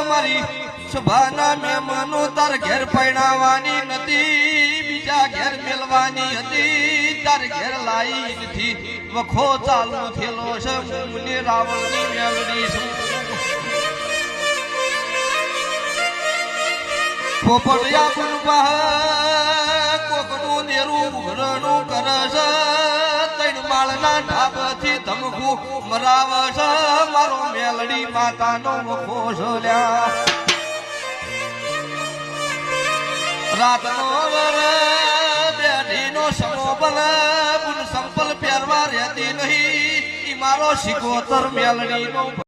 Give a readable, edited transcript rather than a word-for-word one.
મારી સભાના મહેમાનો તાર ઘેર પૈણાવાની નથી, બીજા ઘેર મેલવાની હતી, તાર ઘેર લાઈ નથી. વખો ચાલુ થયેલો છે, મને રાવણની મેલડી છું. પોપડિયા બુનવા કોકનું નેરું ઉઘરણું કરે છે, ત્રણ માળના ઢાબથી ધમકું મરાવે છે. મારો મેલડી માતાનો વખો ઝોલ્યા રાતનો બેઠીનો સમો બને બુન સંપલ પહેરવા રહેતી નહીં. મારો શિકોતર મેલડીનો